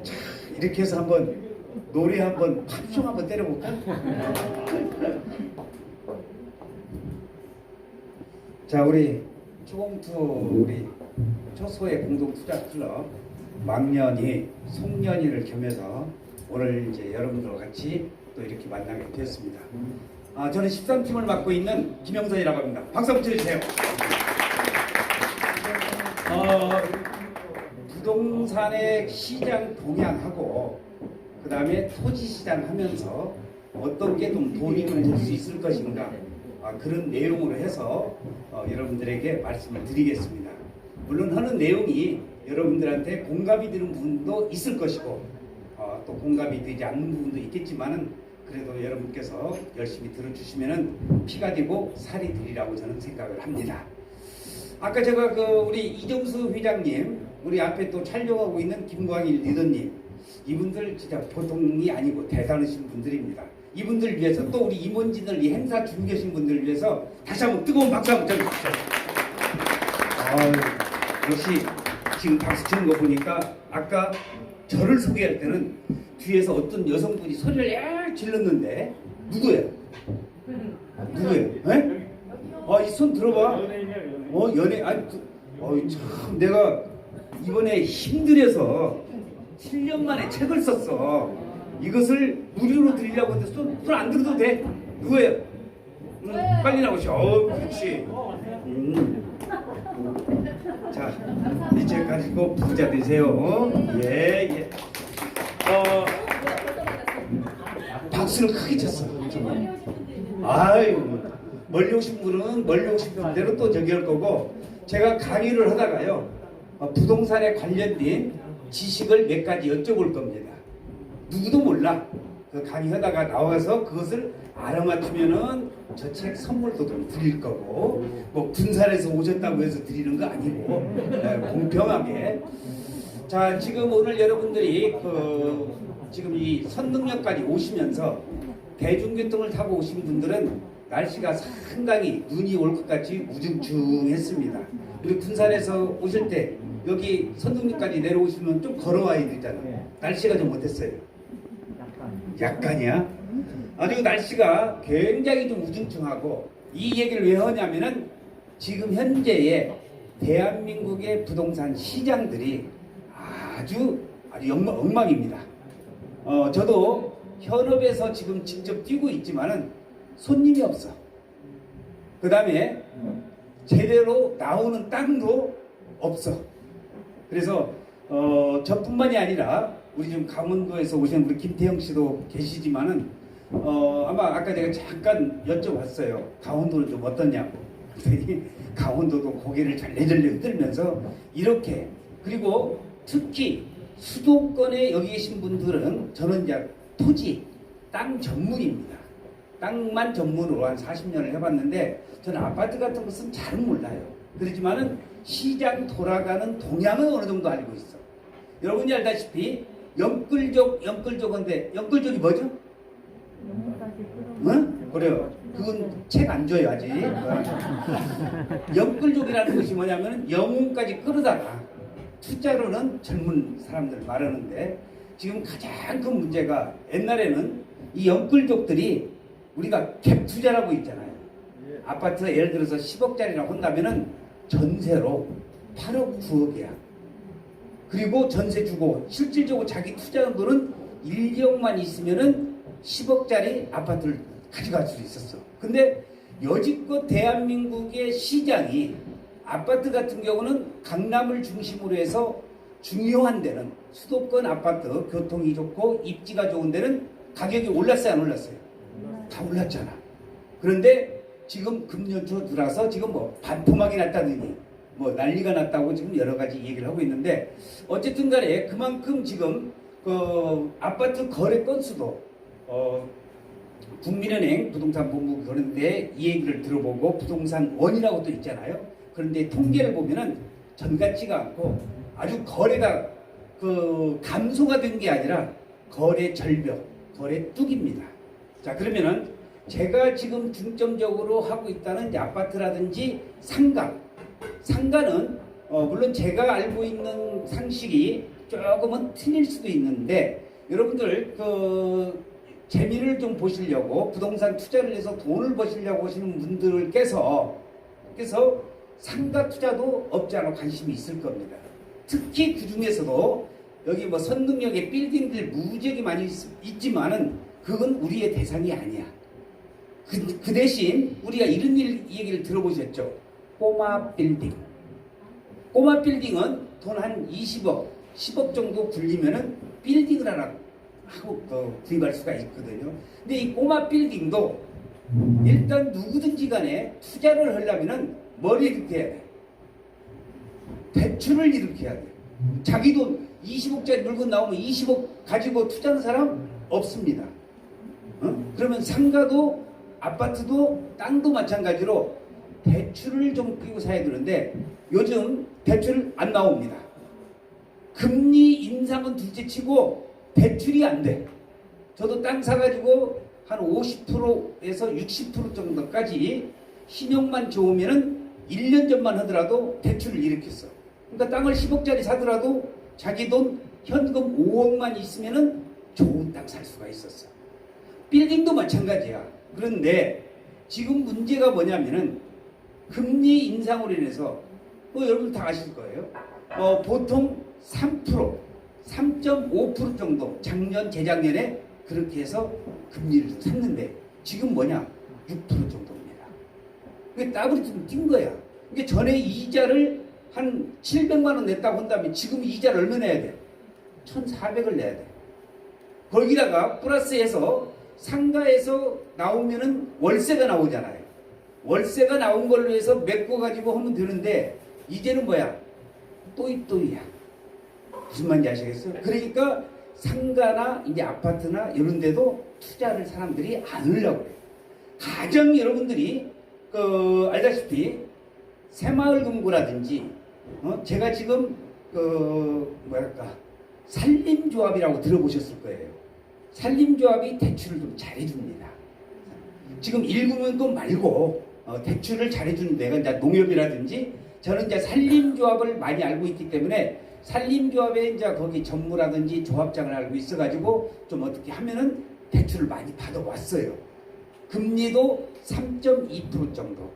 자, 이렇게 해서 한번 노래 한번 팝송 한번 때려볼까? 자, 우리 초봉투 우리 초소의 공동 투자 클럽 망년이 송년회를 겸해서 오늘 이제 여러분들과 같이 또 이렇게 만나게 되었습니다. 저는 13팀을 맡고 있는 김영선이라고 합니다. 박수 한번 쳐주세요. 부동산의 시장 동향하고 그 다음에 토지 시장 하면서 어떤 게 좀 돈이 좀 들 수 있을 것인가, 그런 내용으로 해서 여러분들에게 말씀을 드리겠습니다. 물론 하는 내용이 여러분들한테 공감이 되는 부분도 있을 것이고 또 공감이 되지 않는 부분도 있겠지만은 그래도 여러분께서 열심히 들어주시면은 피가 되고 살이 되리라고 저는 생각을 합니다. 아까 제가 우리 이정수 회장님, 우리 앞에 또 촬영하고 있는 김광일 리더님, 이분들 진짜 보통이 아니고 대단하신 분들입니다. 이분들 위해서 또 우리 임원진들 이 행사 준비하신 분들을 위해서 다시 한번 뜨거운 박수 한번 쳐주십시오. 역시 지금 박수 치는 거 보니까 아까 저를 소개할 때는 뒤에서 어떤 여성분이 소리를 약 질렀는데 누구예요? 누구예요? 네? 이 손 들어봐. 연예. 참 내가 이번에 힘들어서 7년 만에 책을 썼어. 이것을 무료로 드리려고 했는데 손 안 들어도 돼. 누구예요? 빨리 나오셔. 그렇지. 자, 이제 가지고 부자 되세요. 예. 박수를 크게 쳤어요. 정말. 아유, 멀리 오신 분은 멀리 오신 대로 또 저기 할 거고, 제가 강의를 하다가요, 부동산에 관련된 지식을 몇 가지 여쭤볼 겁니다. 누구도 몰라. 그 강의하다가 나와서 그것을 알아맞히면은 저 책 선물도 좀 드릴 거고, 뭐 군산에서 오셨다고 해서 드리는 거 아니고, 공평하게. 자, 지금 오늘 여러분들이 지금 이 선릉역까지 오시면서 대중교통을 타고 오신 분들은 날씨가 상당히 눈이 올 것 같이 우중충했습니다. 우리 군산에서 오실 때 여기 선릉역까지 내려오시면 좀 걸어와야 되잖아요. 날씨가 좀 어땠어요? 약간이야? 아주 날씨가 굉장히 좀 우중충하고, 이 얘기를 왜 하냐면은 지금 현재의 대한민국의 부동산 시장들이 아주 엉망입니다. 저도 현업에서 지금 직접 뛰고 있지만은 손님이 없어. 그 다음에 제대로 나오는 땅도 없어. 그래서 저뿐만이 아니라 우리 지금 강원도에서 오신 우리 김태형 씨도 계시지만은 아마 아까 제가 잠깐 여쭤봤어요. 강원도는 좀 어떠냐고. 그랬더니 강원도도 고개를 절레절레 흔들면서 이렇게, 그리고 특히 수도권에 여기 계신 분들은 저는 이제 토지, 땅 전문입니다. 땅만 전문으로 한 40년을 해봤는데 저는 아파트 같은 것은 잘은 몰라요. 그렇지만은 시장 돌아가는 동향은 어느 정도 알고 있어. 여러분이 알다시피 영끌족인데 영끌족이 뭐죠? 응? 그래요. 그건 책 안 줘요 아직. 영끌족이라는 것이 뭐냐면 영혼까지 끌어다가 투자로는 젊은 사람들 말하는데, 지금 가장 큰 문제가, 옛날에는 이 영끌족들이 우리가 갭 투자라고 있잖아요. 아파트 예를 들어서 10억짜리라고 한다면은 전세로 8억 9억이야. 그리고 전세 주고 실질적으로 자기 투자한 돈은 1억만 있으면은 10억짜리 아파트를 가져갈 수 있었어. 근데 여지껏 대한민국의 시장이, 아파트 같은 경우는 강남을 중심으로 해서 중요한 데는 수도권 아파트, 교통이 좋고 입지가 좋은 데는 가격이 올랐어요, 안 올랐어요? 다 올랐잖아. 그런데 지금 금년초 들어서 지금 뭐 반토막이 났다느니 뭐 난리가 났다고 지금 여러 가지 얘기를 하고 있는데, 어쨌든 간에 그만큼 지금 아파트 거래 건수도 국민은행 부동산본부 그런데 이 얘기를 들어보고 부동산 원이라고 또 있잖아요. 그런데 통계를 보면은 전 같지가 않고 아주 거래가 감소가 된 게 아니라 거래 절벽, 거래 뚝입니다. 자, 그러면은 제가 지금 중점적으로 하고 있다는 아파트라든지 상가, 상가는 물론 제가 알고 있는 상식이 조금은 틀릴 수도 있는데 여러분들 그 재미를 좀 보시려고 부동산 투자를 해서 돈을 버시려고 하시는 분들께서 상가 투자도 없지 않아 관심이 있을 겁니다. 특히 그 중에서도 여기 뭐 선능력의 빌딩들 무지하게 많이 있지만은 그건 우리의 대상이 아니야. 그 대신 우리가 이런 얘기를 들어보셨죠? 꼬마 빌딩. 꼬마 빌딩은 돈 한 20억, 10억 정도 굴리면은 빌딩을 하나 하고 구입할 수가 있거든요. 근데 이 꼬마 빌딩도 일단 누구든지 간에 투자를 하려면은 뭘 일으켜야 돼? 대출을 일으켜야 돼. 자기 돈 20억짜리 물건 나오면 20억 가지고 투자하는 사람 없습니다. 그러면 상가도 아파트도 땅도 마찬가지로 대출을 좀 끼고 사야 되는데 요즘 대출 안 나옵니다. 금리 인상은 둘째치고 대출이 안 돼. 저도 땅 사가지고 한 50%에서 60% 정도까지 신용만 좋으면은 1년 전만 하더라도 대출을 일으켰어. 그러니까 땅을 10억짜리 사더라도 자기 돈 현금 5억만 있으면은 좋은 땅 살 수가 있었어. 빌딩도 마찬가지야. 그런데 지금 문제가 뭐냐면은 금리 인상으로 인해서 여러분 다 아실 거예요. 보통 3%, 3.5% 정도 작년, 재작년에 그렇게 해서 금리를 좀 샀는데 지금 뭐냐? 6% 정도입니다. 그게 더블이 좀 뛴 거야. 이게 전에 이자를 한 700만 원 냈다고 한다면 지금 이자를 얼마 내야 돼? 1,400을 내야 돼. 거기다가 플러스해서 상가에서 나오면은 월세가 나오잖아요. 월세가 나온 걸로 해서 메꿔가지고 하면 되는데 이제는 뭐야? 또이또이야. 무슨 말인지 아시겠어요? 그러니까 상가나 이제 아파트나 이런 데도 투자를 사람들이 안 하려고 해요. 가령 여러분들이 알다시피 새마을금고라든지 제가 지금 산림조합이라고 들어보셨을 거예요. 산림조합이 대출을 좀 잘해줍니다. 지금 1금융권 말고 대출을 잘해주는 데가 이제 농협이라든지 저는 이제 산림조합을 많이 알고 있기 때문에 산림조합에 이제 거기 전무라든지 조합장을 알고 있어가지고 좀 어떻게 하면은 대출을 많이 받아왔어요. 금리도 3.2% 정도.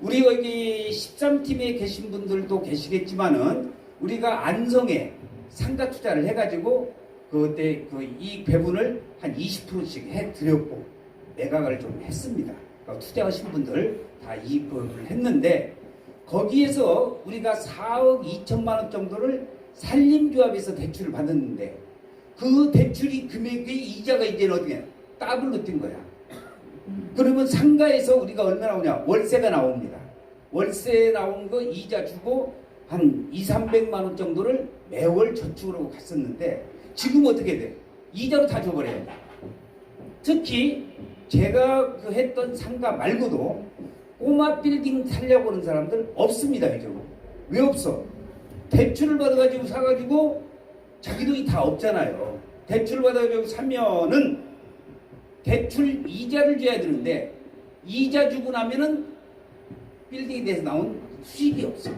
우리 여기 13팀에 계신 분들도 계시겠지만은 우리가 안성에 상가 투자를 해가지고 그때 이 배분을 한 20%씩 해드렸고 매각을 좀 했습니다. 그러니까 투자하신 분들 다 이익을 했는데 거기에서 우리가 4억 2천만 원 정도를 산림조합에서 대출을 받았는데 그 대출이 금액의 이자가 이제는 어떻게 더블로 뛴 거야. 그러면 상가에서 우리가 얼마 나오냐? 월세가 나옵니다. 월세 나온 거 이자 주고 한 2, 300만 원 정도를 매월 저축으로 갔었는데 지금 어떻게 돼? 이자로 다 줘버려요. 특히 제가 했던 상가 말고도 꼬마 빌딩 살려고 하는 사람들 없습니다. 요즘. 왜 없어? 대출을 받아가지고 사가지고 자기 돈이 다 없잖아요. 대출을 받아가지고 사면은 대출 이자를 줘야 되는데 이자 주고 나면은 빌딩에 대해서 나온 수익이 없어.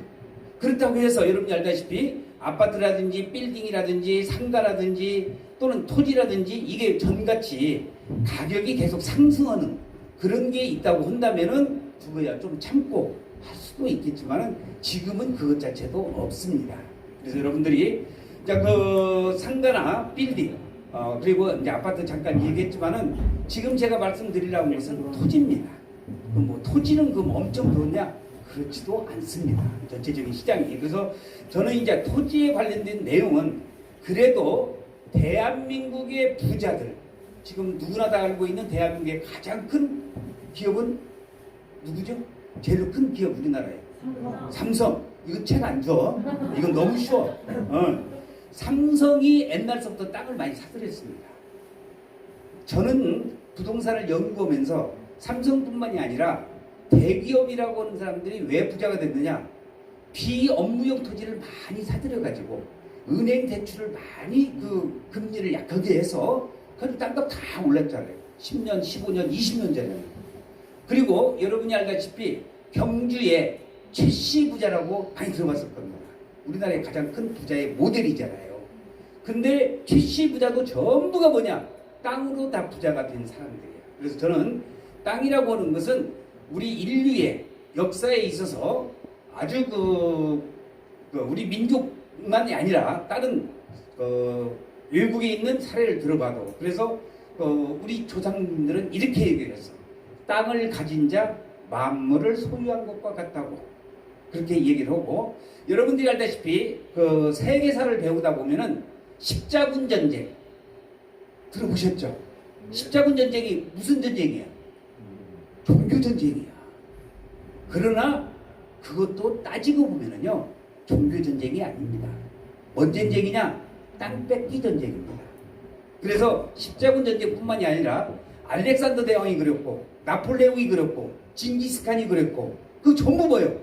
그렇다고 해서 여러분이 알다시피 아파트라든지 빌딩이라든지 상가라든지 또는 토지라든지 이게 전같이 가격이 계속 상승하는 그런 게 있다고 한다면은 그거야 좀 참고 할 수도 있겠지만은 지금은 그것 자체도 없습니다. 그래서 여러분들이 그 상가나 빌딩 그리고 이제 아파트 잠깐 얘기했지만은 지금 제가 말씀드리려고 하는 것은 토지입니다. 뭐 토지는 엄청 좋냐? 그렇지도 않습니다. 전체적인 시장이. 그래서 저는 이제 토지에 관련된 내용은 그래도 대한민국의 부자들 지금 누구나 다 알고 있는 대한민국의 가장 큰 기업은 누구죠? 제일 큰 기업 우리나라에 삼성. 이거 책 안 줘. 이건 너무 쉬워. 삼성이 옛날서부터 땅을 많이 사들였습니다. 저는 부동산을 연구하면서 삼성뿐만이 아니라 대기업이라고 하는 사람들이 왜 부자가 됐느냐? 비업무용 토지를 많이 사들여가지고 은행 대출을 많이 금리를 약하게 해서 그래도 땅값 다 올랐잖아요. 10년, 15년, 20년 전에. 그리고 여러분이 알다시피 경주에 최씨 부자라고 많이 들어봤을 겁니다. 우리나라의 가장 큰 부자의 모델이잖아요. 근데 최씨 부자도 전부가 뭐냐? 땅으로 다 부자가 된 사람들이에요. 그래서 저는 땅이라고 하는 것은 우리 인류의 역사에 있어서 아주 우리 민족만이 아니라 다른 외국에 있는 사례를 들어봐도 그래서 우리 조상님들은 이렇게 얘기를 했어. 땅을 가진 자 만물을 소유한 것과 같다고 그렇게 얘기를 하고, 여러분들이 알다시피 세계사를 배우다 보면은 십자군 전쟁 들어보셨죠? 십자군 전쟁이 무슨 전쟁이야? 종교 전쟁이야. 그러나 그것도 따지고 보면은요 종교 전쟁이 아닙니다. 뭔 전쟁이냐? 땅 뺏기 전쟁입니다. 그래서 십자군 전쟁뿐만이 아니라 알렉산더 대왕이 그렸고 나폴레옹이 그렸고 징기스칸이 그렸고 그 전부 뭐예요?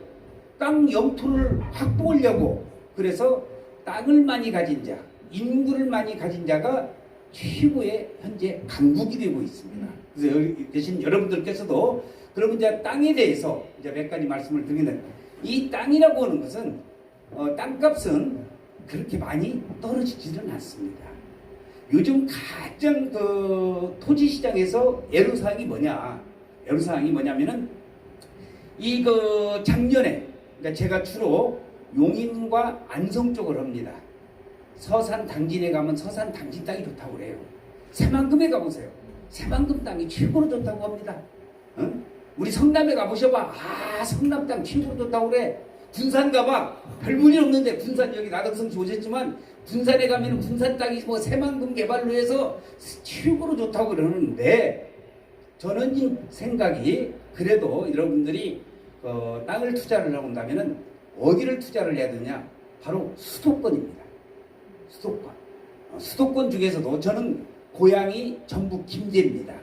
땅 영토를 확보하려고. 그래서 땅을 많이 가진 자, 인구를 많이 가진 자가 최고의 현재 강국이 되고 있습니다. 그래서 여기 계신 여러분들께서도 그러면 이제 땅에 대해서 이제 몇 가지 말씀을 드리는, 이 땅이라고 하는 것은 땅값은 그렇게 많이 떨어지지는 않습니다. 요즘 가장 토지 시장에서 애로사항이 뭐냐? 애로사항이 뭐냐면은 작년에 그러니까 제가 주로 용인과 안성 쪽을 합니다. 서산 당진에 가면 서산 당진 땅이 좋다고 그래요. 새만금에 가보세요. 새만금 땅이 최고로 좋다고 합니다. 응? 우리 성남에 가보셔봐. 성남 땅 최고로 좋다고 그래. 군산 가봐. 별 볼일 없는데 군산 여기 나덕성 오셨지만 군산에 가면 군산 땅이 뭐 새만금 개발로 해서 최고로 좋다고 그러는데, 저는 이 생각이 그래도 여러분들이 땅을 투자를 한다면은 어디를 투자를 해야 되냐? 바로 수도권입니다. 수도권. 수도권 중에서도 저는 고향이 전북 김제입니다.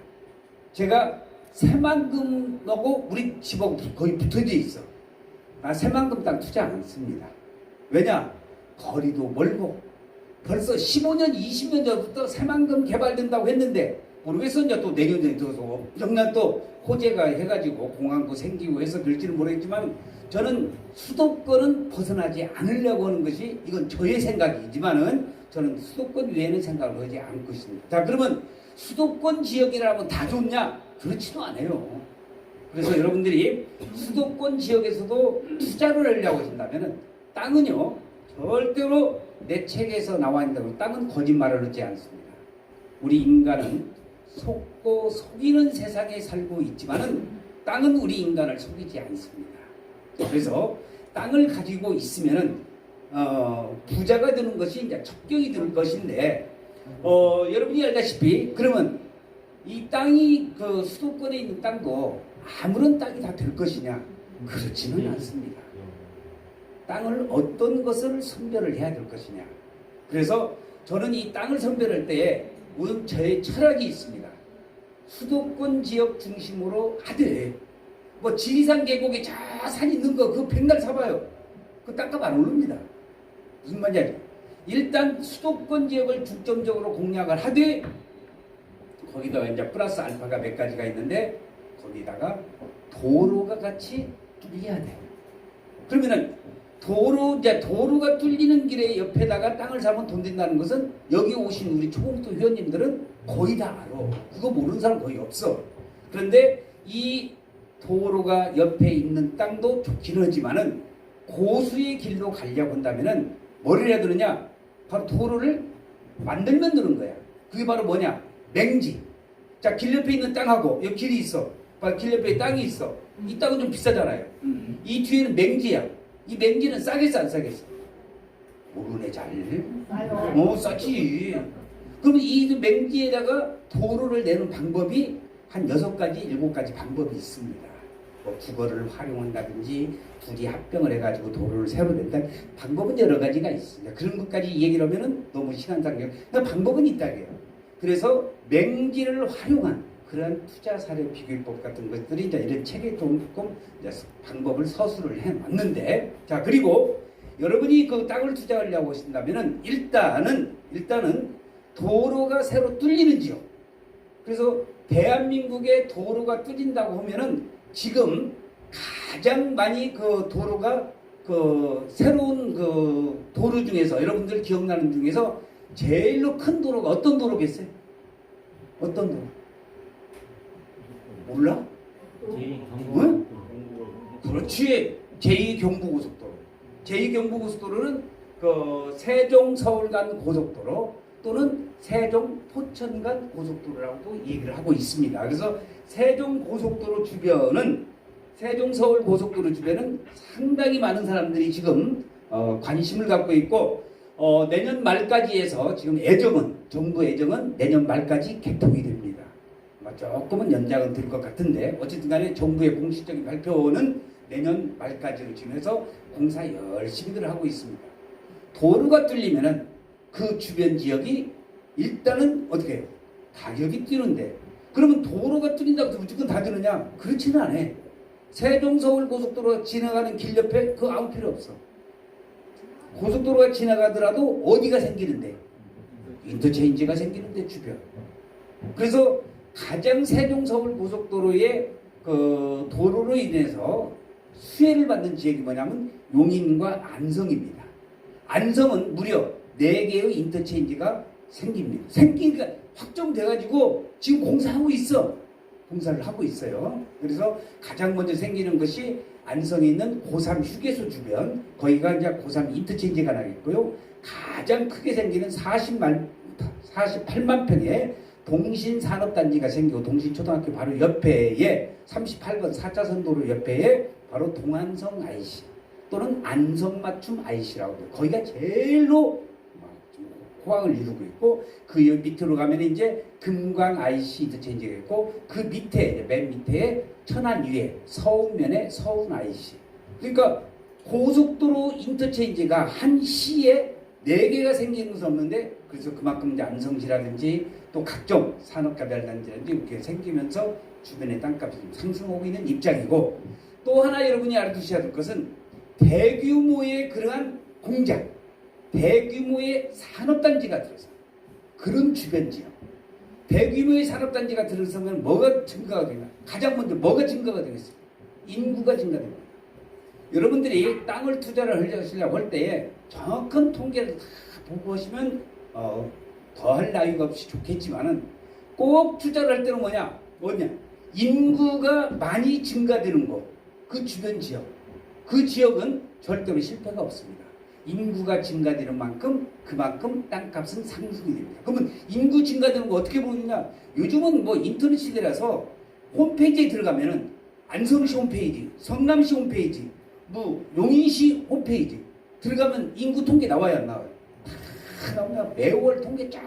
제가 새만금하고 우리 집하고 거의 붙어져 있어. 새만금 땅 투자 안 씁니다. 왜냐? 거리도 멀고 벌써 15년, 20년 전부터 새만금 개발된다고 했는데 모르겠어. 이제 또 내년에 들어서 영남 또 호재가 해가지고 공항도 생기고 해서 그럴지는 모르겠지만 저는 수도권은 벗어나지 않으려고 하는 것이 이건 저의 생각이지만은 저는 수도권 외에는 생각을 하지 않을 것입니다. 자, 그러면 수도권 지역이라면 다 좋냐? 그렇지도 않아요. 그래서 여러분들이 수도권 지역에서도 투자를 하려고 하신다면 땅은요 절대로 내 책에서 나와 있는 대로 땅은 거짓말을 하지 않습니다. 우리 인간은 속고 속이는 세상에 살고 있지만은 땅은 우리 인간을 속이지 않습니다. 그래서 땅을 가지고 있으면은 부자가 되는 것이 이제 첩경이 될 것인데, 여러분이 알다시피 그러면 이 땅이 수도권에 있는 땅도 아무런 땅이 다 될 것이냐? 그렇지는 않습니다. 땅을 어떤 것을 선별을 해야 될 것이냐? 그래서 저는 이 땅을 선별할 때에 우선 저의 철학이 있습니다. 수도권 지역 중심으로 하되 뭐 지리산 계곡에 저 산 있는 거 그거 백날 사봐요. 그 땅값 안 오릅니다. 무슨 말인지 알죠? 일단 수도권 지역을 중점적으로 공략을 하되 거기다가 이제 플러스 알파가 몇 가지가 있는데 거기다가 도로가 같이 뚫려야 돼요. 그러면은 도로가 뚫리는 길에 옆에다가 땅을 사면 돈 된다는 것은 여기 오신 우리 초봉투 회원님들은 거의 다 알아. 그거 모르는 사람 거의 없어. 그런데 이 도로가 옆에 있는 땅도 좋긴 하지만은 고수의 길로 가려고 한다면은 뭐를 해야 되느냐? 바로 도로를 만들면 되는 거야. 그게 바로 뭐냐? 맹지. 자, 길 옆에 있는 땅하고 여기 길이 있어. 길 옆에 땅이 있어. 이 땅은 좀 비싸잖아요. 이 뒤에는 맹지야. 이 맹지는 싸겠어 안 싸겠어? 모르네 잘. 싸지. 그러면 이 맹지에다가 도로를 내는 방법이 한 6가지, 7가지 방법이 있습니다. 뭐 국어를 활용한다든지 둘이 합병을 해가지고 도로를 새로 낸다. 방법은 여러 가지가 있습니다. 그런 것까지 얘기를 하면은 너무 시간상경. 그러니까 방법은 있다고요. 그래서 맹지를 활용한 그런 투자 사례 비교법 같은 것들이 이제 이런 책에 조금 이제 방법을 서술을 해놨는데, 자, 그리고 여러분이 그 땅을 투자하려고 하신다면은 일단은 도로가 새로 뚫리는 지역. 그래서 대한민국의 도로가 뚫린다고 하면은 지금 가장 많이 그 도로가 그 새로운 그 도로 중에서 여러분들 기억나는 중에서 제일로 큰 도로가 어떤 도로겠어요? 어떤 도로? 몰라? 응? 그렇지. 제2경부고속도로. 제2경부고속도로는 그 세종 서울 간 고속도로 또는 세종 포천 간 고속도로라고도 얘기를 하고 있습니다. 그래서 세종 고속도로 주변은 세종 서울 고속도로 주변은 상당히 많은 사람들이 지금 관심을 갖고 있고 내년 말까지 해서 지금 정부 애정은 내년 말까지 개통이 됩니다. 조금은 연장은 될 것 같은데 어쨌든 간에 정부의 공식적인 발표는 내년 말까지로 지금 해서 공사 열심히들 하고 있습니다. 도로가 뚫리면은 그 주변 지역이 일단은 어떻게 해요? 가격이 뛰는데 그러면 도로가 뚫린다고 해서 무조건 다 되느냐? 그렇지는 않아요. 세종 서울 고속도로 지나가는 길 옆에 그거 아무 필요 없어. 고속도로가 지나가더라도 어디가 생기는데? 인터체인지가 생기는데 주변. 그래서 가장 세종 서울 고속도로의 그 도로로 인해서 수혜를 받는 지역이 뭐냐면 용인과 안성입니다. 안성은 무려 4개의 인터체인지가 생깁니다. 생기니까 확정돼가지고 지금 공사하고 있어. 공사를 하고 있어요. 그래서 가장 먼저 생기는 것이 안성에 있는 고3 휴게소 주변, 거기가 이제 고3 인터체인지가 나겠고요. 가장 크게 생기는 48만 평의 동신산업단지가 생기고 동신초등학교 바로 옆에에 38번 4차선 도로 옆에에 바로 동안성 IC 또는 안성맞춤 IC라고 해요. 거기가 제일로 호황을 이루고 있고 그 밑으로 가면 이제 금광 IC 인터체인지가 있고 그 밑에 맨 밑에 천안 위에 서운면에 서운 IC. 그러니까 고속도로 인터체인지가 한 시에 4개가 생기는 것은 없는데 그래서 그만큼 이제 안성시라든지 또 각종 산업개발단지라든지 이렇게 생기면서 주변의 땅값이 좀 상승하고 있는 입장이고 또 하나 여러분이 알아두셔야 될 것은 대규모의 그러한 공장 대규모의 산업단지가 들어서 그런 주변 지역 대규모의 산업단지가 들어서면 뭐가 증가가 되나? 가장 먼저 뭐가 증가가 되겠어요? 인구가 증가됩니다. 여러분들이 땅을 투자를 하시려고 할 때에 정확한 통계를 다 보고 오시면 더할 나위가 없이 좋겠지만은 꼭 투자를 할 때는 뭐냐? 인구가 많이 증가되는 곳, 그 주변 지역, 그 지역은 절대로 실패가 없습니다. 인구가 증가되는 만큼 그만큼 땅값은 상승이 됩니다. 그러면 인구 증가되는 거 어떻게 보느냐? 요즘은 뭐 인터넷 시대라서 홈페이지에 들어가면은 안성시 홈페이지, 성남시 홈페이지, 뭐 용인시 홈페이지 들어가면 인구 통계 나와요, 안 나와요? 다 나옵니다. 매월 통계 쫙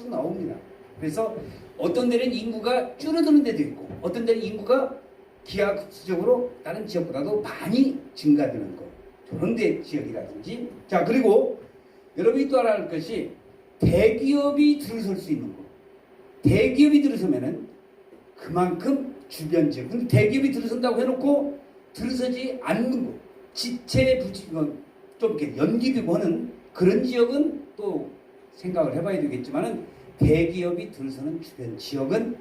나옵니다. 그래서 어떤 데는 인구가 줄어드는 데도 있고 어떤 데는 인구가 기하급수적으로 다른 지역보다도 많이 증가되는 것. 그런 데 지역이라든지 자 그리고 여러분이 또 알아야 할 것이 대기업이 들어설 수 있는 곳 대기업이 들어서면은 그만큼 주변 지역 근데 대기업이 들어선다고 해놓고 들어서지 않는 곳 지체 부지 좀 이렇게 연기비 버는 그런 지역은 또 생각을 해봐야 되겠지만은 대기업이 들어서는 주변 지역은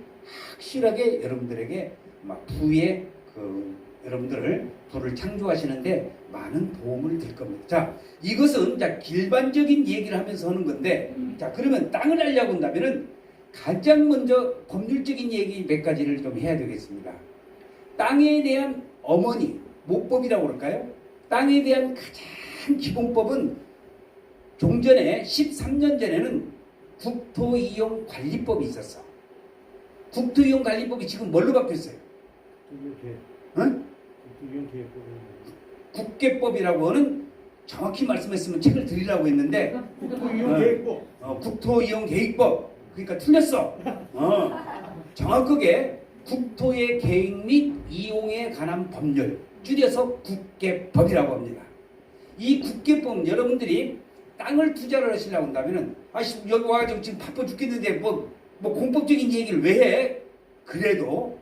확실하게 여러분들에게 막 부의 여러분들을 부를 창조하시는데 많은 도움을 줄 겁니다. 자, 이것은 자 일반적인 얘기를 하면서 하는 건데, 자 그러면 땅을 알려고 한다면은 가장 먼저 법률적인 얘기 몇 가지를 좀 해야 되겠습니다. 땅에 대한 어머니 모법이라고 그럴까요? 땅에 대한 가장 기본법은 종전에 13년 전에는 국토이용관리법이 있었어. 국토이용관리법이 지금 뭘로 바뀌었어요? 응? 국계법이라고 하는 정확히 말씀했으면 책을 드리라고 했는데 국토이용계획법 그러니까 틀렸어. 정확하게 국토의 계획 및 이용에 관한 법률 줄여서 국계법이라고 합니다. 이 국계법 여러분들이 땅을 투자를 하시려고 한다면은 여기 와가지고 지금 바빠 죽겠는데 뭐 공법적인 얘기를 왜 해? 그래도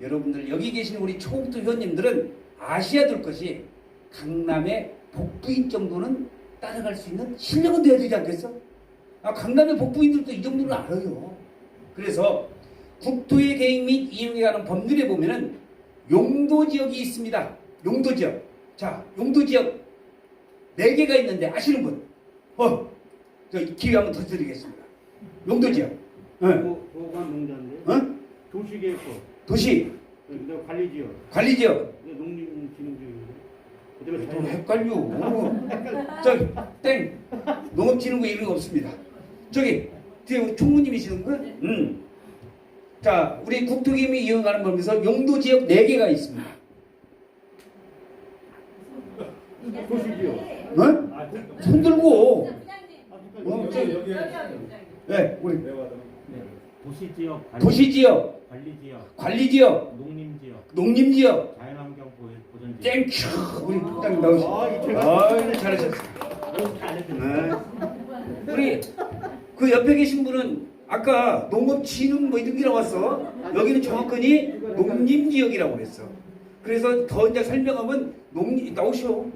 여러분들 여기 계신 우리 초봉투 회원님들은 아셔야 될 것이 강남의 복부인 정도는 따라갈 수 있는 실력은 돼야 되지 않겠어? 강남의 복부인들도 이 정도는 알아요. 그래서 국토의 계획 및 이용에 관한 법률에 보면은 용도 지역이 있습니다. 용도 지역. 자, 용도 지역 4개가 있는데 아시는 분? 저 기회 한번 더 드리겠습니다. 용도 지역. 보관 농자인데. 도시계획법. 도시. 그다음 관리지역. 관리지역. 농림진흥지역인데. 좀 헷갈려. 저기 땡. 농업진흥부 이런 거 없습니다. 저기 뒤에 총무님이시는 거야? 자, 우리 국토기밀 이용하는 법에서 용도 지역 4개가 있습니다. 도시지역. 손 들고. 여기 네, 우리 도시지역, 도시지역, 관리지역, 관리지역, 농림지역, 농림지역. 자연환경 보전지역. 땡큐. 우리 국장님 나오시고. 잘하셨어요. 네. 우리 그 옆에 계신 분은 아까 농업진흥 뭐 이런 게 나왔어. 여기는 정확하니 농림지역이라고 그랬어. 그래서 더 이제 설명하면 나오시오.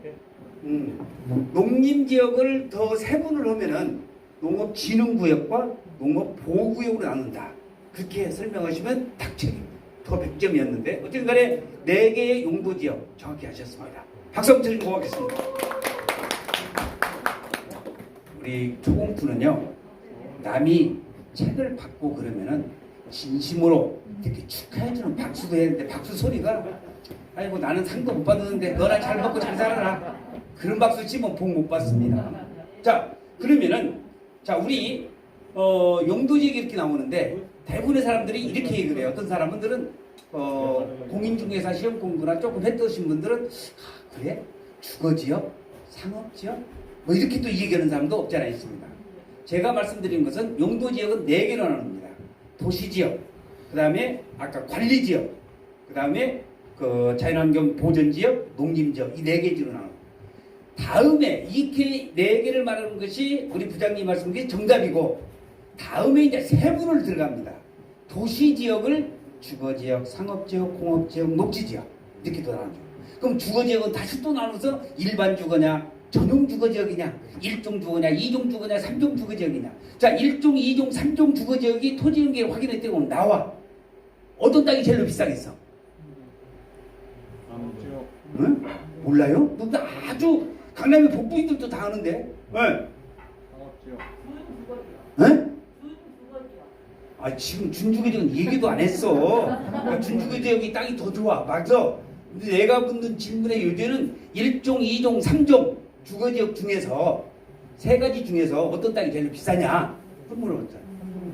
농림지역을 더 세분을 하면은 농업진흥구역과 농업보호구역으로 나눈다. 그렇게 설명하시면 탁 더 100점이었는데 어쨌든 간에 4개의 용도지역 정확히 하셨습니다. 박수 한번 드리고 고맙겠습니다. 우리 초공투는요, 남이 책을 받고 그러면은 진심으로 이렇게 축하해주는 박수도 해야 되는데 박수 소리가 아이고 나는 상도 못 받았는데 너나 잘 먹고 잘 살아라 그런 박수 치면 복 못 받습니다. 자, 그러면은 자, 우리 용도지역이 이렇게 나오는데 대부분의 사람들이 이렇게 얘기를 해요. 어떤 사람들은 공인중개사 시험 공부나 조금 했던 분들은 그래? 주거지역? 상업지역? 뭐 이렇게 또 얘기하는 사람도 없지 않아 있습니다. 제가 말씀드린 것은 용도지역은 4개로 나눕니다. 도시지역, 그 다음에 아까 관리지역, 그 다음에 그 자연환경 보전지역, 농림지역 이 4개지로 나눕니다. 다음에 이렇게 4개를 말하는 것이 우리 부장님 말씀인 게 정답이고 다음에 이제 세분을 들어갑니다. 도시지역을 주거지역, 상업지역, 공업지역, 녹지지역 이렇게 또 나누죠. 그럼 주거지역은 다시 또 나눠서 일반 주거냐, 전용 주거지역이냐, 1종 주거냐, 2종 주거냐, 3종 주거지역이냐. 자, 1종, 2종, 3종 주거지역이 토지연계 확인할 때 오면 나와. 어떤 땅이 제일 비싸겠어? 응? 몰라요? 누구 아주 강남의 복부인들도 다 아는데. 네. 네? 아, 지금 준주거지역은 얘기도 안 했어. 그러니까 준주거지역이 땅이 더 좋아. 맞아. 근데 내가 묻는 질문의 요지는 1종, 2종, 3종 주거지역 중에서 3가지 중에서 어떤 땅이 제일 비싸냐? 그걸 물어봤잖아.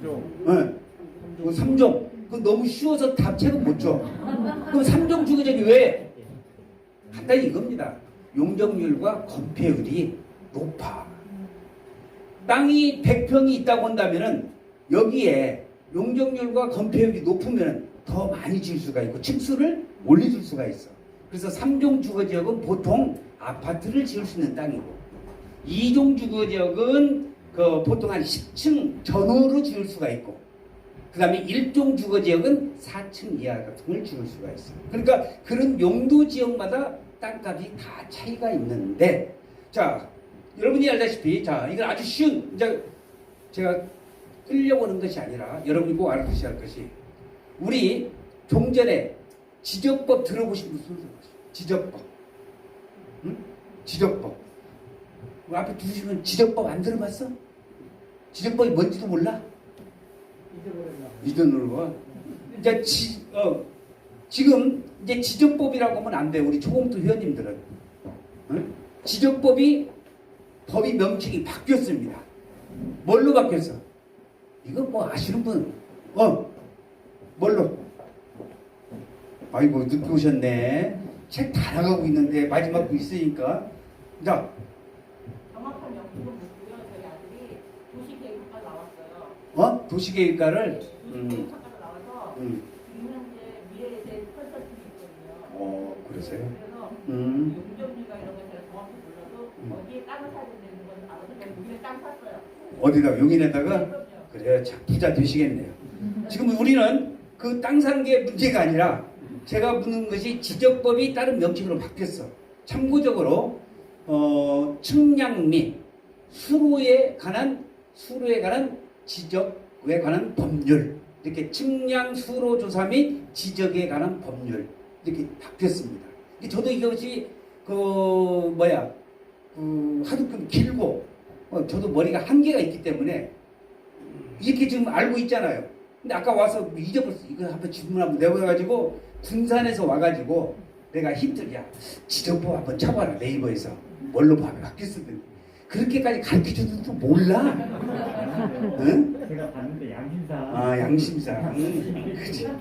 3종. 네. 3종. 그건 너무 쉬워서 답책은 못 줘. 그럼 3종 주거지역이 왜? 간단히 이겁니다. 용적률과 건폐율이 높아. 땅이 100평이 있다고 한다면은 여기에 용적률과 건폐율이 높으면 더 많이 지을 수가 있고 층수를 올려줄 수가 있어. 그래서 3종 주거지역은 보통 아파트를 지을 수 있는 땅이고 2종 주거지역은 보통 한 10층 전후로 지을 수가 있고 그 다음에 1종 주거지역은 4층 이하 같은 걸 지을 수가 있어. 그러니까 그런 용도지역마다 땅값이 다 차이가 있는데 자, 여러분이 알다시피 자, 이건 아주 쉬운 이제 제가 끌려고 하는 것이 아니라 여러분이 꼭 알아두셔야 할 것이 우리 좀 전에 지적법 들어보신 분 손 들어보세요. 지적법. 응? 지적법. 그 앞에 두시면 지적법 안 들어봤어? 지적법이 뭔지도 몰라? 잊어버렸나? 이제 지금 이제 지적법이라고 하면 안 돼. 우리 초공투 회원님들은. 응? 지적법이 법이 명칭이 바뀌었습니다. 뭘로 바뀌었어? 이거 뭐 아시는 분? 뭘로? 아이고 늦게 오셨네. 책 다 나가고 있는데 마지막 거 있으니까. 자. 정확한 영수는 묻고요. 저희 아들이 도시계획과 나왔어요. 도시계획과를. 도시계획과가 나와서 유명한데 미래에 대해 컨설팅이 있거든요. 그러세요? 그래서 용적률과 이런 걸 제가 정확히 몰라도 어디에 땅을 사야 되는 건 알아서 제가 용인에 땅 샀어요. 어디다 용인에다가? 그럼요. 그래요. 참 부자 되시겠네요. 지금 우리는 그 땅 사는 게 문제가 아니라 제가 묻는 것이 지적법이 다른 명칭으로 바뀌었어. 참고적으로 측량 및 수로에 관한 지적에 관한 법률 이렇게 측량 수로 조사 및 지적에 관한 법률 이렇게 바뀌었습니다. 저도 이것이 그 뭐야 하도 좀 길고 저도 머리가 한계가 있기 때문에 이렇게 지금 알고 있잖아요. 근데 아까 와서 잊어버렸어. 이거 한번 질문 한번 내보내가지고 군산에서 와가지고 내가 힌트야. 지정법 한번 쳐봐라 네이버에서 뭘로 바뀌었거든. 그렇게까지 가르쳐줘도 또 몰라. 응? 제가 봤는데 양심사. 아 양심상. 그죠.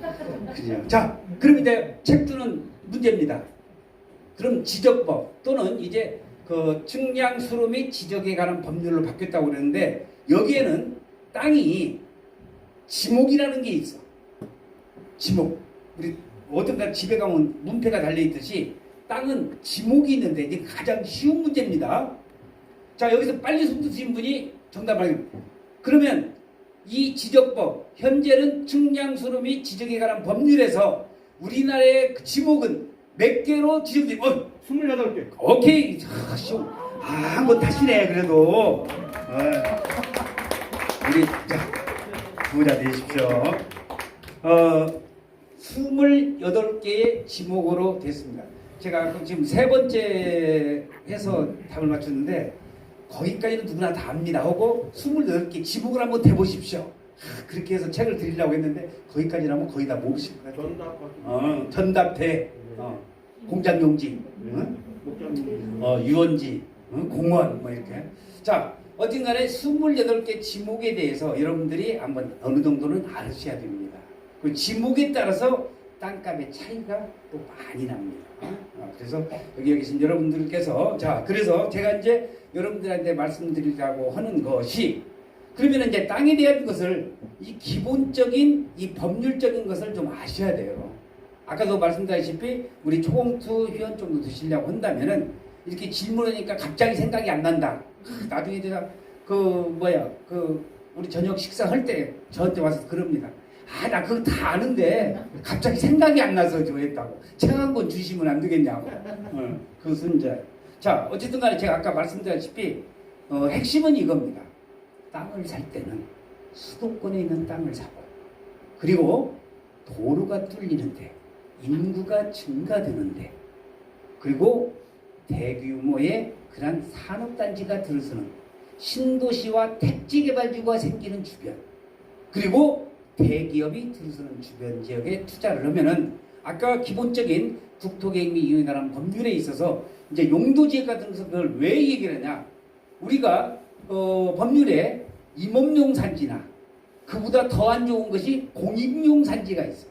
그죠. 자 그럼 이제 책 주는 문제입니다. 그럼 지적법 또는 이제 그 측량 수로 및 지적에 관한 법률로 바뀌었다고 그러는데 여기에는 땅이 지목이라는 게 있어. 지목. 우리 어떤가 집에 가면 문패가 달려 있듯이 땅은 지목이 있는데 이게 가장 쉬운 문제입니다. 자 여기서 빨리 손 드신 분이 정답을 그러면 이 지적법 현재는 측량 수로 및 지적에 관한 법률에서 우리나라의 그 지목은 몇 개로 지정돼? 28개. 오케이. 한번 다시네 그래도. 우리 자 부자 되십시오. 28개의 지목으로 됐습니다. 제가 지금 세 번째 해서 답을 맞췄는데 거기까지는 누구나 다 압니다 하고 28개 지목을 한번 대보십시오. 그렇게 해서 책을 드리려고 했는데 거기까지는 하면 거의 다 모으실 거예요. 전답대, 공장용지, 유원지, 공원 뭐 이렇게. 자 어딘간에 28개 지목에 대해서 여러분들이 한번 어느 정도는 알으셔야 됩니다. 그 지목에 따라서 땅값의 차이가 또 많이 납니다. 그래서 여기 계신 여러분들께서 자 그래서 제가 이제 여러분들한테 말씀드리려고 하는 것이 그러면 이제 땅에 대한 것을 이 기본적인 이 법률적인 것을 좀 아셔야 돼요. 아까도 말씀드렸다시피 우리 초공투 회원 정도 드시려고 한다면은 이렇게 질문하니까 갑자기 생각이 안 난다. 나중에 제가 우리 저녁 식사할 때 저한테 와서 그럽니다. 나 그거 다 아는데 갑자기 생각이 안 나서 저 했다고. 책 한 권 주시면 안 되겠냐고. 그것은 이제 자 어쨌든 간에 제가 아까 말씀드렸다시피 핵심은 이겁니다. 땅을 살 때는 수도권에 있는 땅을 사고 그리고 도로가 뚫리는데 인구가 증가되는데 그리고 대규모의 그런 산업단지가 들어서는 신도시와 택지개발지구가 생기는 주변 그리고 대기업이 들어서는 주변 지역에 투자를 하면은 아까 기본적인 국토계획 및 이용에 관한 법률에 있어서 이제 용도지역 같은 것을 왜 얘기를 하냐 우리가 법률에 임업용 산지나 그보다 더 안 좋은 것이 공익용 산지가 있어.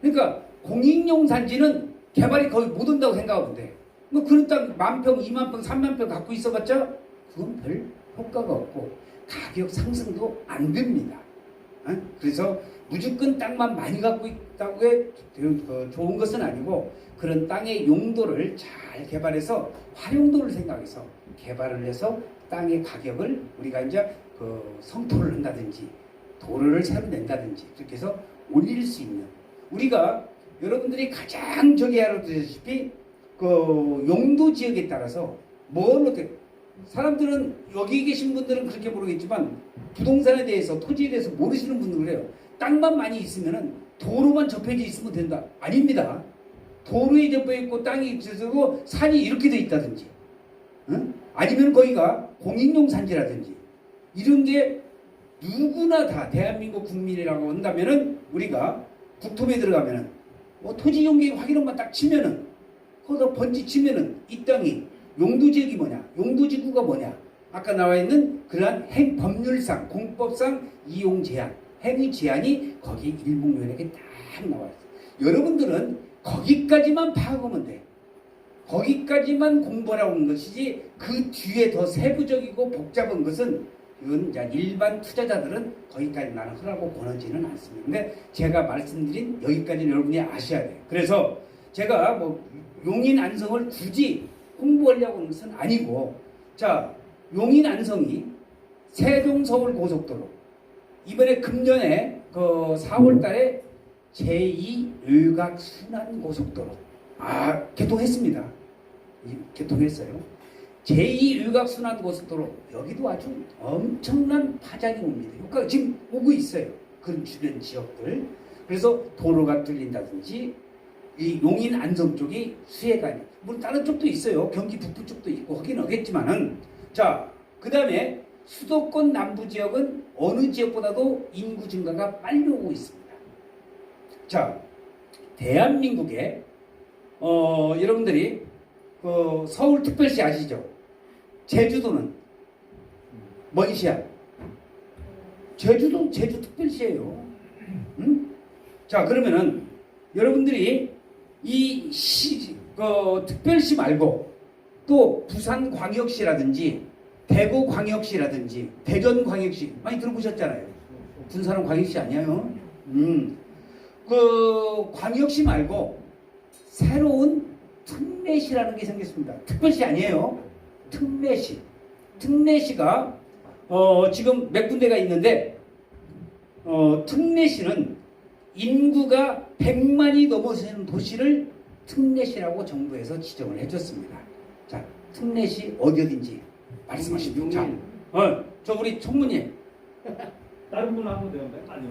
그러니까 공익용 산지는 개발이 거의 못 온다고 생각하면 돼. 뭐 그런 땅 10,000평, 20,000평, 30,000평 갖고 있어봤자 그건 별 효과가 없고 가격 상승도 안 됩니다. 그래서 무조건 땅만 많이 갖고 있다고 해 좋은 것은 아니고 그런 땅의 용도를 잘 개발해서 활용도를 생각해서 개발을 해서 땅의 가격을 우리가 이제 성토를 한다든지 도로를 새로 낸다든지 그렇게 해서 올릴 수 있는 우리가 여러분들이 가장 저기 알아두시다시피 용도 지역에 따라서 뭘 어떻게 사람들은 여기 계신 분들은 그렇게 모르겠지만 부동산에 대해서 토지에 대해서 모르시는 분들은 그래요. 땅만 많이 있으면은 도로만 접해져 있으면 된다. 아닙니다. 도로에 접해 있고 땅이 있어서 산이 이렇게 돼 있다든지 아니면 거기가 공익용 산지라든지 이런 게 누구나 다 대한민국 국민이라고 한다면은 우리가 국토부에 들어가면은 토지 용기 확인원만 딱 치면은 거기서 번지 치면은 이 땅이 용도지역이 뭐냐 용도지구가 뭐냐 아까 나와 있는 그러한 법률상 공법상 이용 제한 행위 제한이 거기 일목요연하게 딱 나와 있어요. 여러분들은 거기까지만 파악하면 돼. 거기까지만 공부하라고 하는 것이지 그 뒤에 더 세부적이고 복잡한 것은 이건 일반 투자자들은 거기까지 나는 하라고 권하지는 않습니다. 근데 제가 말씀드린 여기까지는 여러분이 아셔야 돼요. 그래서 제가 용인 안성을 굳이 홍보하려고 하는 것은 아니고 자 용인 안성이 세종 서울 고속도로 이번에 금년에 4월달에 제2 외곽 순환 고속도로 개통했습니다. 개통했어요. 제2 외곽 순환 고속도로 여기도 아주 엄청난 파장이 옵니다. 효과가 지금 오고 있어요. 그런 주변 지역들. 그래서 도로가 뚫린다든지 이 용인 안성 쪽이 수혜가 물론 다른 쪽도 있어요. 경기 북부 쪽도 있고 하긴 하겠지만은 자 그다음에 수도권 남부 지역은 어느 지역보다도 인구 증가가 빨리 오고 있습니다. 자 대한민국에 여러분들이 그 서울특별시 아시죠? 제주도는 뭔 시야? 제주특별시예요. 응? 자 그러면은 여러분들이 이 특별시 말고 또 부산광역시라든지 대구광역시라든지 대전광역시 많이 들어보셨잖아요. 군사는 광역시 아니에요. 그 광역시 말고 새로운 특례시라는 게 생겼습니다. 특별시 아니에요. 특례시가 지금 몇 군데가 있는데 특례시는 인구가 100만이 넘어서는 도시를 특례시라고 정부에서 지정을 해줬습니다. 자, 특례시 어디든지 말씀하십시오. 자, 저 우리 총무님. 다른 분 하면 되는데 빨리.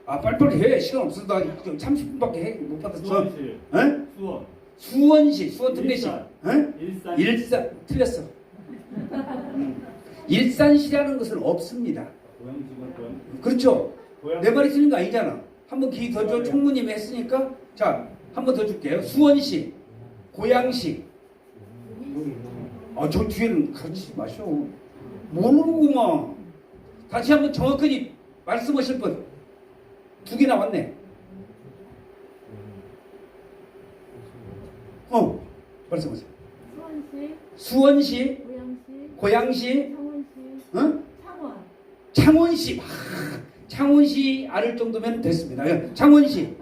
빨리빨리 해. 시간 없어. 나 30분밖에 못 받았어. 수원시. 수원. 수원시, 수원 특례시. 일산. 틀렸어. 일산시라는 것은 없습니다. 고양시군 고양. 그렇죠. 고양. 내 말이 틀린 거 아니잖아. 한 번 기회 더 줘. 총무님이 했으니까. 자, 한 번 더 줄게요. 수원시, 고양시. 저 뒤에는 가르치지 마셔. 모르는구만. 다시 한번 정확하게 말씀하실 분. 2개 나왔네. 말씀하세요. 수원시, 고양시, 창원시. 창원시 알을 정도면 됐습니다. 창원시,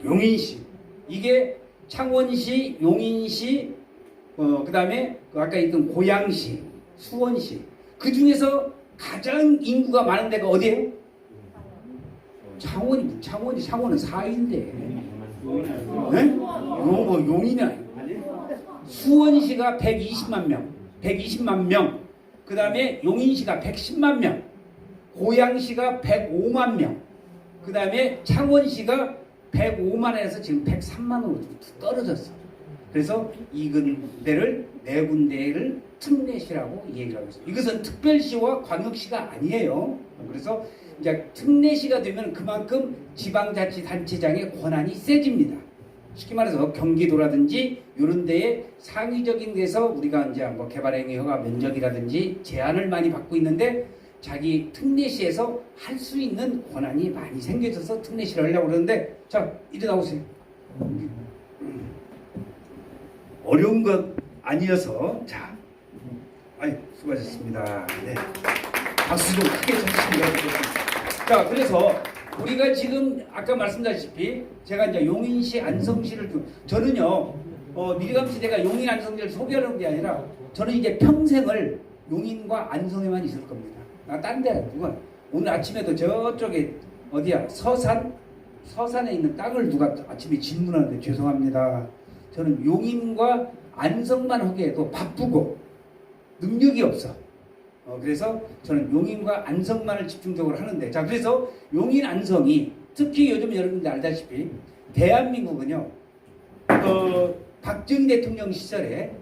용인시. 이게 창원시, 용인시, 그 다음에 아까 있던 고양시, 수원시. 그 중에서 가장 인구가 많은 데가 어디예요? 창원은 4위인데. 용인이 아니고. 수원시가 120만 명. 그 다음에 용인시가 110만 명. 고양시가 105만 명. 그 다음에 창원시가 105만에서 지금 103만으로 떨어졌어. 그래서 이 군데를 네 군데를 특례시라고 얘기를 하고 있어요. 이것은 특별시와 광역시가 아니에요. 그래서 이제 특례시가 되면 그만큼 지방자치단체장의 권한이 세집니다. 쉽게 말해서 경기도라든지 이런 데에 상위적인 데서 우리가 이제 뭐 개발행위 허가 면적이라든지 제한을 많이 받고 있는데 자기 특례시에서 할 수 있는 권한이 많이 생겨져서 특례시를 하려고 그러는데 자 이리 나오세요. 어려운 것 아니어서 자 수고하셨습니다. 네. 박수 좀 크게 쳐주시면 좋겠습니다. 자 그래서 우리가 지금 아까 말씀드렸다시피 제가 이제 용인시 안성시를 저는요 미리감시대가 용인 안성시를 소개하는 게 아니라 저는 이제 평생을 용인과 안성에만 있을 겁니다. 나 딴 데 누가 오늘 아침에도 저쪽에 어디야 서산에 있는 땅을 누가 아침에 질문하는데 죄송합니다. 저는 용인과 안성만 하기에도 바쁘고 능력이 없어. 그래서 저는 용인과 안성만을 집중적으로 하는데 자 그래서 용인 안성이 특히 요즘 여러분들 알다시피 대한민국은요 박정희 대통령 시절에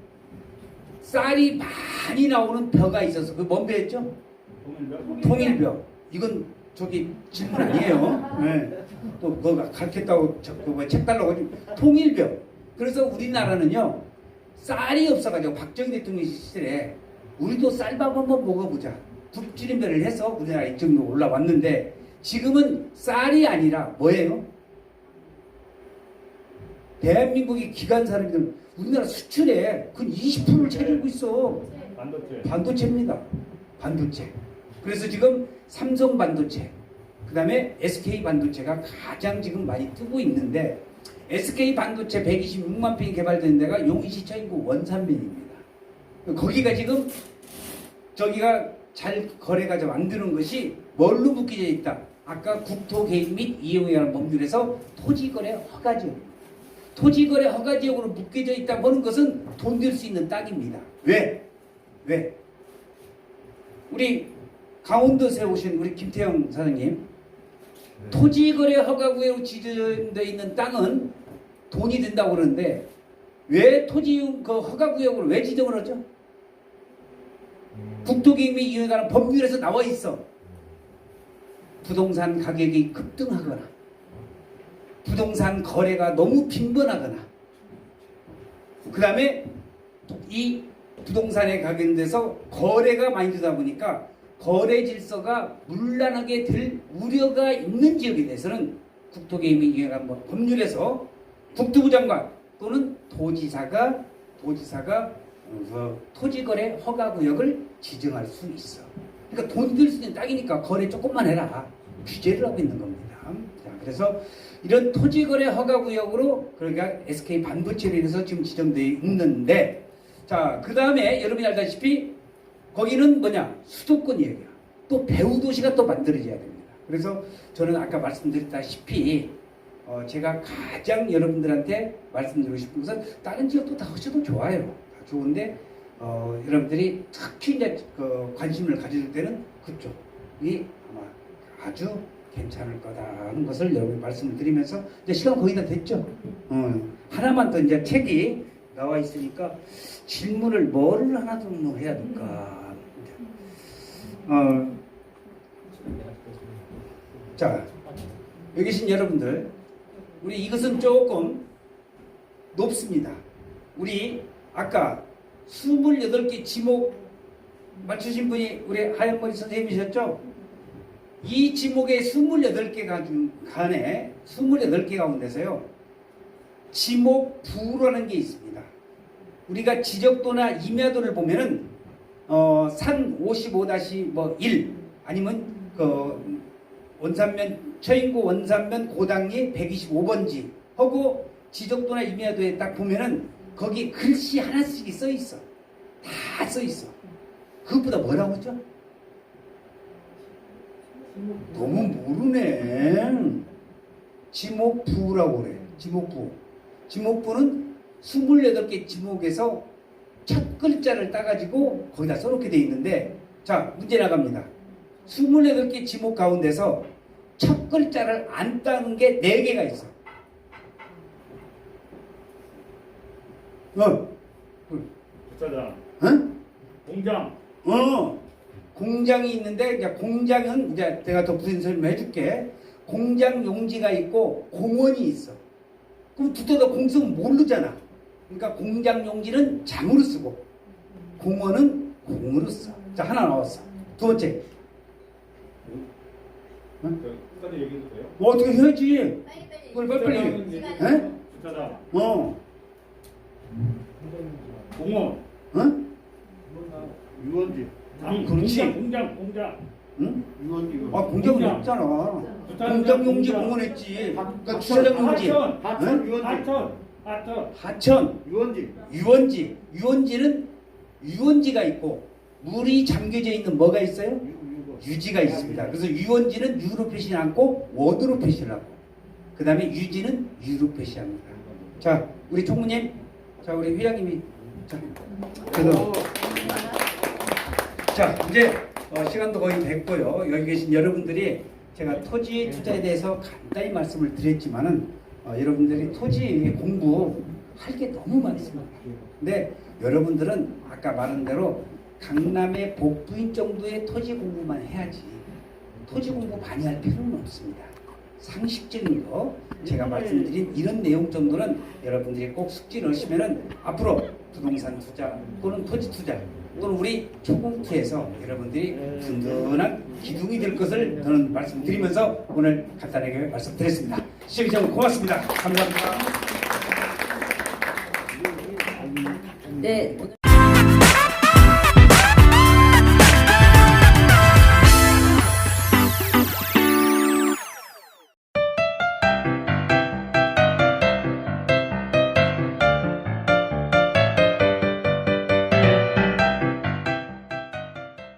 쌀이 많이 나오는 벼가 있어서 그 뭔 벼였죠? 통일벼. 이건 저기 질문 아니에요. 네. 또 뭐가 가르쳤다고 책 달라고 하지. 통일벼. 그래서 우리나라는요 쌀이 없어가지고 박정희 대통령 시절에 우리도 쌀밥 한번 먹어보자. 국지림배를 해서 우리나라 이 정도 올라왔는데 지금은 쌀이 아니라 뭐예요? 대한민국이 기관사람들 우리나라 수출에 그 20%를 차지하고 있어. 반도체입니다. 반도체. 그래서 지금 삼성 반도체, 그 다음에 SK 반도체가 가장 지금 많이 뜨고 있는데 SK 반도체 126만 평이 개발되는 데가 용인시 처인구 원산면입니다. 거기가 지금 저기가 잘 거래가 좀 안 되는 것이 뭘로 묶여져 있다. 아까 국토개입 및 이용이라는 법률에서 토지거래 허가지역. 토지거래 허가지역으로 묶여져 있다 보는 것은 돈 될 수 있는 땅입니다. 왜? 우리 강원도에 오신 우리 김태형 사장님 토지거래 허가구역으로 지정되어 있는 땅은 돈이 된다고 그러는데 왜 토지 그 허가구역으로 왜 지정을 하죠? 국토개발위원회에 관한 법률에서 나와 있어. 부동산 가격이 급등하거나 부동산 거래가 너무 빈번하거나 그 다음에 이 부동산에 관련돼서 거래가 많이 되다 보니까 거래 질서가 문란하게 될 우려가 있는 지역에 대해서는 국토개발위원회가 뭐 법률에서 국토부 장관 또는 도지사가 토지거래 허가구역을 지정할 수 있어. 그러니까 돈 들 수 있는 땅이니까 거래 조금만 해라. 규제를 하고 있는 겁니다. 자, 그래서 이런 토지거래 허가구역으로 그러니까 SK 반도체로 인해서 지금 지정되어 있는데 자, 그 다음에 여러분이 알다시피 거기는 뭐냐? 수도권 얘기야. 또 배후도시가 또 만들어져야 됩니다. 그래서 저는 아까 말씀드렸다시피 제가 가장 여러분들한테 말씀드리고 싶은 것은 다른 지역도 다 하셔도 좋아요. 다 좋은데 여러분들이 특히 이제 관심을 가질 때는 그쪽이 아마 아주 괜찮을 거다 하는 것을 여러분 말씀을 드리면서 이제 시간 거의 다 됐죠. 하나만 더 이제 책이 나와 있으니까 질문을 뭐를 하나 더 해야 될까? 자, 여기 계신 여러분들, 우리 이것은 조금 높습니다. 우리 아까 28개 지목 맞추신 분이 우리 하얀머리 선생님이셨죠? 이 지목의 28개 간에 28개 가운데서요 지목 부라는 게 있습니다. 우리가 지적도나 임야도를 보면은 산 55-1 아니면 원산면 처인구 원산면 고당리 125번지 하고 지적도나 임야도에 딱 보면은 거기 글씨 하나씩이 써 있어. 다 써 있어. 그것보다 뭐라고 했죠? 너무 모르네. 지목부라고 그래. 지목부. 지목부는 28개 지목에서 첫 글자를 따가지고 거기다 써놓게 돼 있는데 자, 문제 나갑니다. 28개 지목 가운데서 첫 글자를 안 따는 게 4개가 있어. 주차장, 응? 공장, 공장이 있는데 이제 공장은 이제 내가 더 무슨 설명 해줄게. 공장 용지가 있고 공원이 있어. 그럼 두더더 공성은 모르잖아. 그러니까 공장 용지는 장으로 쓰고 공원은 공으로 써. 자, 하나 나왔어. 두 번째. 끝까지 얘기해도 돼요? 뭐 어떻게 해야지? 빨리. 주차장, 주차장, 공원, 유원지. 그렇지. 공장. 응? 유원지. 공장은 공장. 없잖아. 주차장, 공장 용지 공장. 공원 했지. 그러니까 하천, 주차장 용지. 하천 유원지. 하천. 하천. 유원지. 유원지는 유원지가 있고 물이 잠겨져 있는 뭐가 있어요? 유거. 유지가 있습니다. 그래서 유원지는 유로 표시를 않고 원으로 표시를 하고 그 다음에 유지는 유로 표시합니다. 자, 우리 총무님, 자, 우리 회장님이 그래서 자, 이제 시간도 거의 됐고요. 여기 계신 여러분들이 제가 토지 투자에 대해서 간단히 말씀을 드렸지만은 여러분들이 토지 공부할 게 너무 많습니다. 근데 여러분들은 아까 말한 대로 강남의 복부인 정도의 토지 공부만 해야지 토지 공부 많이 할 필요는 없습니다. 상식적인 거 제가 말씀드린 이런 내용 정도는 여러분들이 꼭 숙지를 하시면은 앞으로 부동산 투자 또는 토지 투자 또는 우리 초공투에서 여러분들이 든든한 기둥이 될 것을 저는 말씀드리면서 오늘 간단하게 말씀드렸습니다. 시청자 고맙습니다. 감사합니다. 네, 오늘